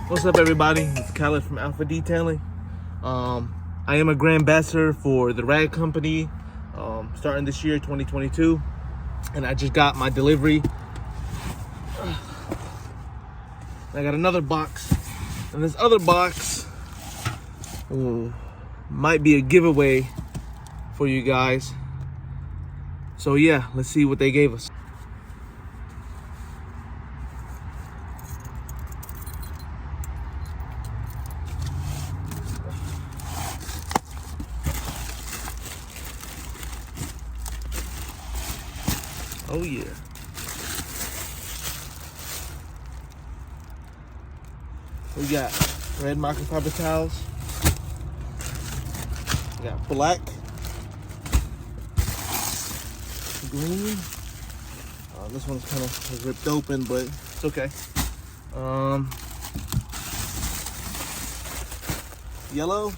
What's up, everybody? It's Khaled from Alpha Detailing. I am a Grambassador for the rag company starting this year, 2022. And I just got my delivery. I got another box. And this other box might be a giveaway for you guys. So yeah, let's see what they gave us. Oh yeah. We got red Microfiber Towels. We got black. Green. This one's kind of ripped open, but it's okay. Yellow.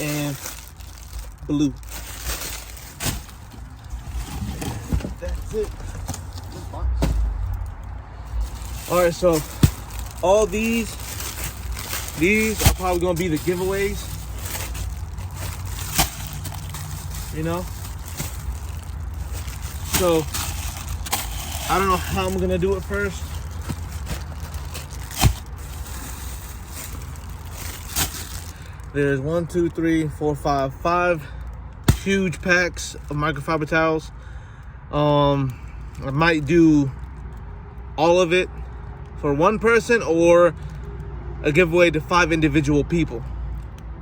And blue. That's it. All right, so all these are probably gonna be the giveaways. You know? So I don't know how I'm gonna do it first. There's 1, 2, 3, 4, 5 huge packs of microfiber towels. I might do all of it for one person or a giveaway to 5 individual people.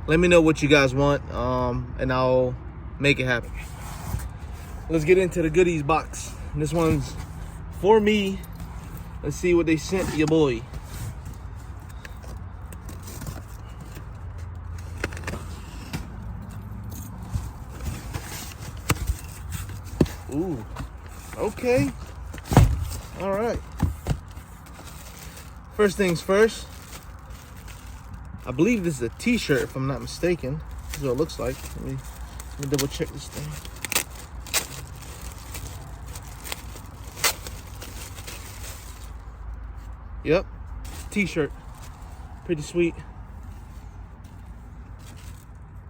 Let me know what you guys want, and I'll make it happen. Let's get into the goodies box. This one's for me. Let's see what they sent your boy. Ooh, okay. All right. First things first. I believe this is a t-shirt, if I'm not mistaken. This is what it looks like. Let me double check this thing. Yep, t-shirt. Pretty sweet.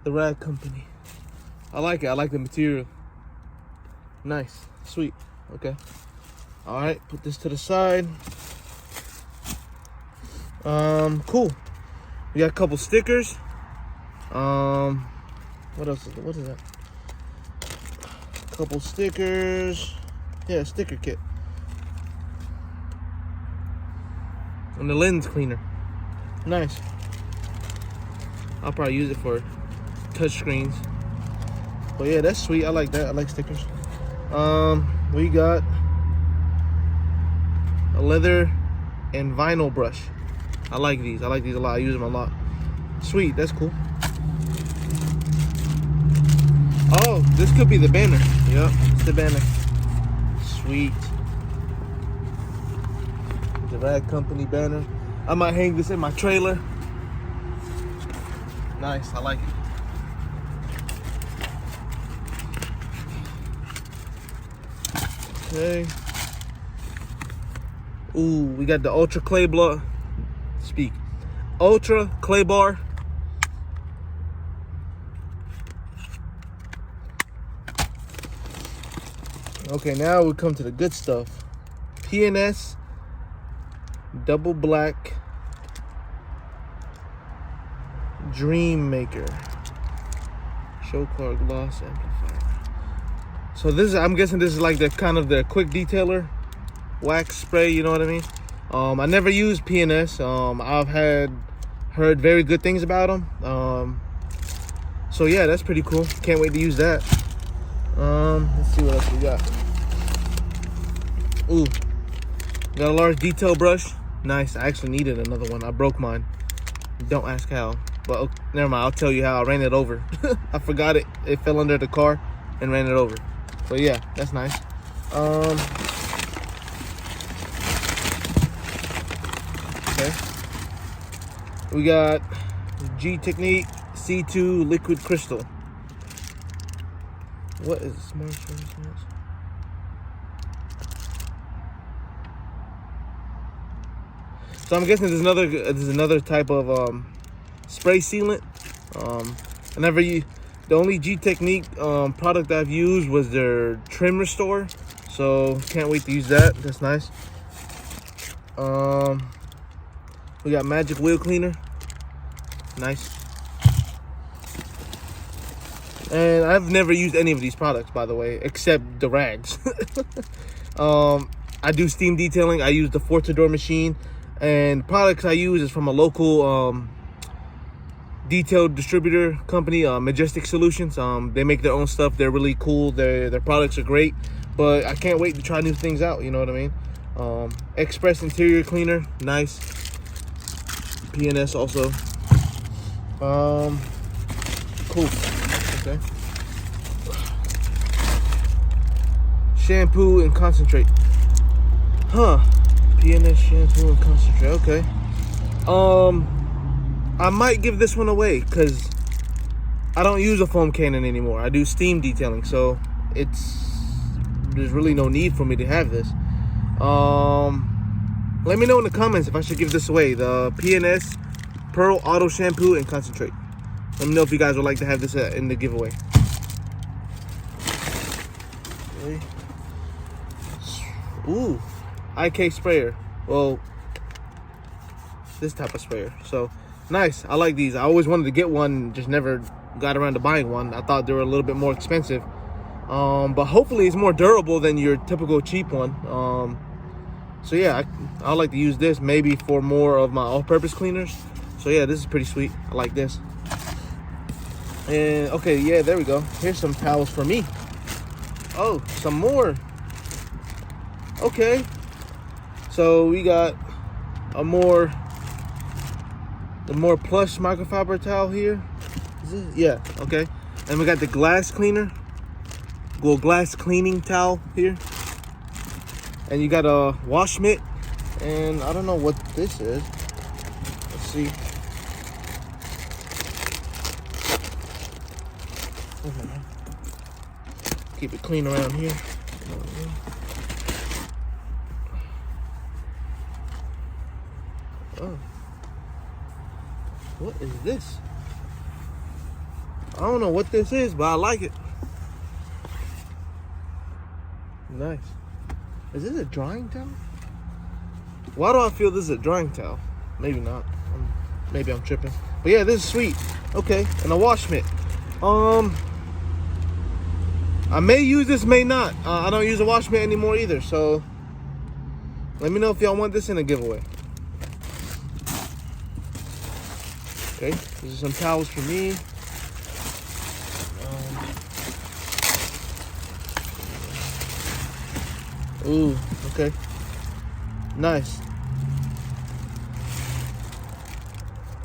The rag company. I like it. I like the material. Nice, sweet. Okay. All right, put this to the side. Cool. We got a couple stickers. What else is it? What is that? A couple stickers. Yeah, sticker kit. And the lens cleaner. Nice. I'll probably use it for touch screens. But yeah, that's sweet. I like that. I like stickers. We got a leather and vinyl brush. I like these. I like these a lot. I use them a lot. Sweet. That's cool. Oh, this could be the banner. Yep, it's the banner. Sweet. The rag company banner. I might hang this in my trailer. Nice. I like it. Okay. Ooh, we got the ultra clay bar. Ultra clay bar. Okay, now we come to the good stuff. PNS double black dream maker show car gloss amplifier. So this is, I'm guessing this is like the kind of the quick detailer wax spray, you know what I mean? I never used PNS. I've heard very good things about them. So yeah, that's pretty cool. Can't wait to use that. Let's see what else we got. Ooh, got a large detail brush. Nice. I actually needed another one. I broke mine. Don't ask how. But never mind. I'll tell you how. I ran it over. I forgot it. It fell under the car and ran it over. So yeah, that's nice. Okay. We got G Technique C2 Liquid Crystal. What is smart? So I'm guessing there's another type of spray sealant. The only G Technique product I've used was their trim restore. So can't wait to use that. That's nice. We got Magic Wheel Cleaner. Nice. And I've never used any of these products, by the way, except the rags. I do steam detailing. I use the Fortador machine, and products I use is from a local detail distributor company, Majestic Solutions. They make their own stuff. They're really cool. Their products are great, but I can't wait to try new things out. You know what I mean? Express Interior Cleaner, nice. PNS also. Cool. Okay. Shampoo and concentrate. PNS shampoo and concentrate. Okay. I might give this one away because I don't use a foam cannon anymore. I do steam detailing, so there's really no need for me to have this. Let me know in the comments if I should give this away. The PNS Pearl Auto Shampoo and Concentrate. Let me know if you guys would like to have this in the giveaway. Okay. Ooh, IK sprayer. Well, this type of sprayer. So nice. I like these. I always wanted to get one, just never got around to buying one. I thought they were a little bit more expensive. But hopefully it's more durable than your typical cheap one. So yeah, I like to use this maybe for more of my all-purpose cleaners. So yeah, this is pretty sweet. I like this. And okay, yeah, there we go. Here's some towels for me. Oh, some more. Okay. So we got the more plush microfiber towel here. Is it? Yeah, okay. And we got the glass cleaner. Well, glass cleaning towel here. And you got a wash mitt. And I don't know what this is. Let's see. Keep it clean around here. Oh. What is this? I don't know what this is, but I like it. Nice. Is this a drying towel? Why do I feel this is a drying towel? Maybe not. Maybe I'm tripping. But yeah, this is sweet. Okay, and a wash mitt. I may use this, may not. I don't use a wash mitt anymore either, so let me know if y'all want this in a giveaway. Okay, these are some towels for me. Ooh, okay. Nice.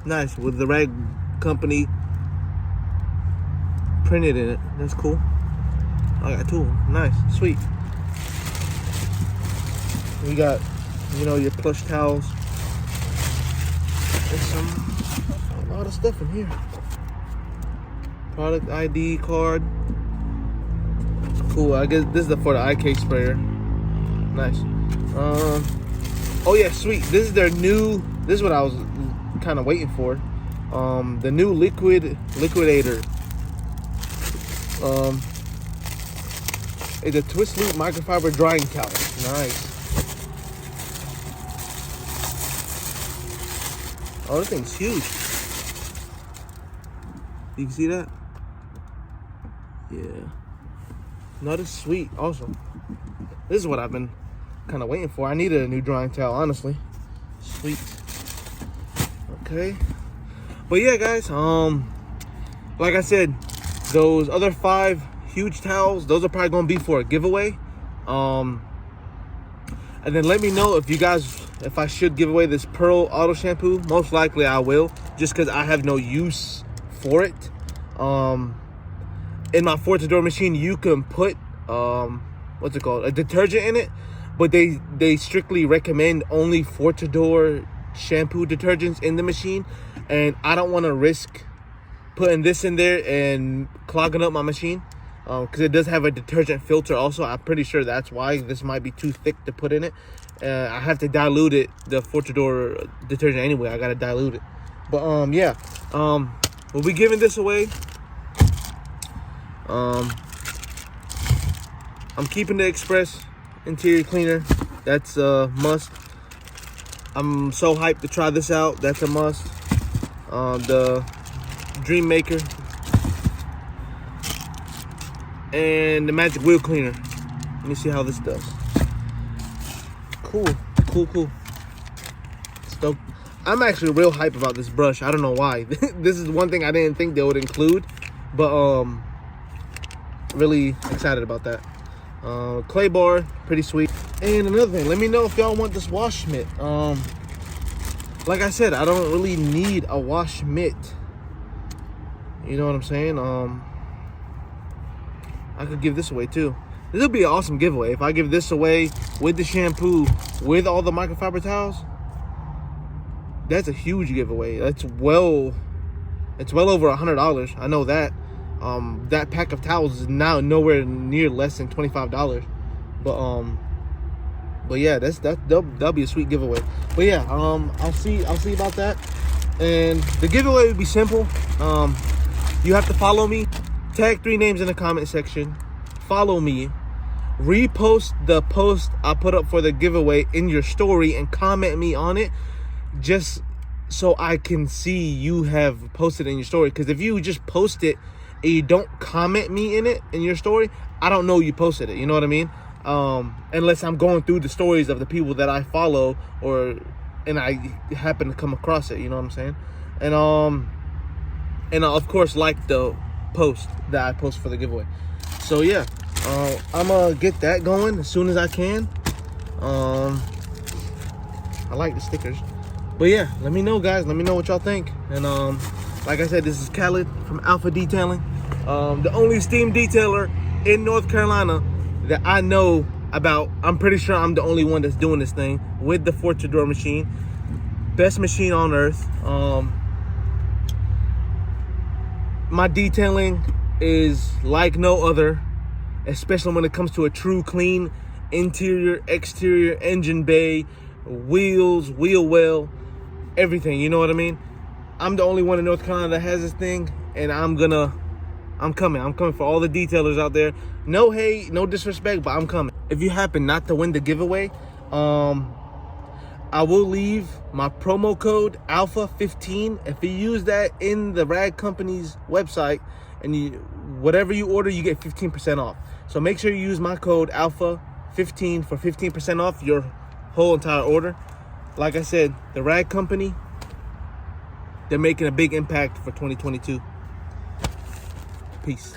Nice, with the rag company printed in it. That's cool. I got two of them. Nice, sweet. We got, you know, your plush towels. There's a lot of stuff in here. Product ID card. Cool. I guess this is for the IK sprayer. Nice. Oh yeah, sweet. This is their new. This is what I was kind of waiting for. The new liquidator. It's a twist loop microfiber drying towel. Nice. Oh, this thing's huge. You can see that? Yeah. No, this is sweet. Awesome. This is what I've been kind of waiting for. I needed a new drying towel, honestly. Sweet. Okay. But yeah, guys. Like I said, those other 5 huge towels, those are probably gonna be for a giveaway. And then let me know if I should give away this Pearl Auto Shampoo. Most likely I will, just because I have no use for it. In my Fortador machine, you can put what's it called, a detergent in it, but they strictly recommend only Fortador shampoo detergents in the machine, and I don't want to risk putting this in there and clogging up my machine. because it does have a detergent filter also. I'm pretty sure that's why this might be too thick to put in it. I have to dilute it, the Fortador detergent anyway. I gotta dilute it. But yeah, we'll be giving this away. I'm keeping the Express interior cleaner. That's a must. I'm so hyped to try this out. That's a must. The Dream Maker and the Magic Wheel Cleaner. Let me see how this does. Cool. Stoked. I'm actually real hype about this brush. I don't know why. This is one thing I didn't think they would include, but really excited about that. Clay bar, pretty sweet. And another thing, let me know if y'all want this wash mitt. Like I said, I don't really need a wash mitt. You know what I'm saying? I could give this away too. This would be an awesome giveaway if I give this away with the shampoo, with all the microfiber towels. That's a huge giveaway. It's well over $100. I know that. That pack of towels is now nowhere near less than $25. But yeah, that'll be a sweet giveaway. But yeah, I'll see about that. And the giveaway would be simple. You have to follow me, tag 3 names in the comment section, follow me, repost the post I put up for the giveaway in your story, and comment me on it, just so I can see you have posted in your story. Because if you just post it and you don't comment me in it in your story, I don't know you posted it. You know what I mean? Unless I'm going through the stories of the people that I follow, and I happen to come across it. You know what I'm saying? And of course, like the post that I post for the giveaway. So yeah, I'm gonna get that going as soon as I can. I like the stickers. But yeah, let me know, guys. Let me know what y'all think. And like I said, this is Khaled from Alpha Detailing, the only steam detailer in North Carolina that I know about. I'm pretty sure I'm the only one that's doing this thing with the Fortador machine. Best machine on earth. My detailing is like no other, especially when it comes to a true clean interior, exterior, engine bay, wheels, wheel well, everything. You know what I mean? I'm the only one in North Carolina that has this thing, and I'm coming for all the detailers out there. No hate, no disrespect, but I'm coming. If you happen not to win the giveaway, I will leave my promo code Alpha15. If you use that in the rag company's website, and whatever you order, you get 15% off. So make sure you use my code Alpha15 for 15% off your whole entire order. Like I said, the rag company, they're making a big impact for 2022. Peace.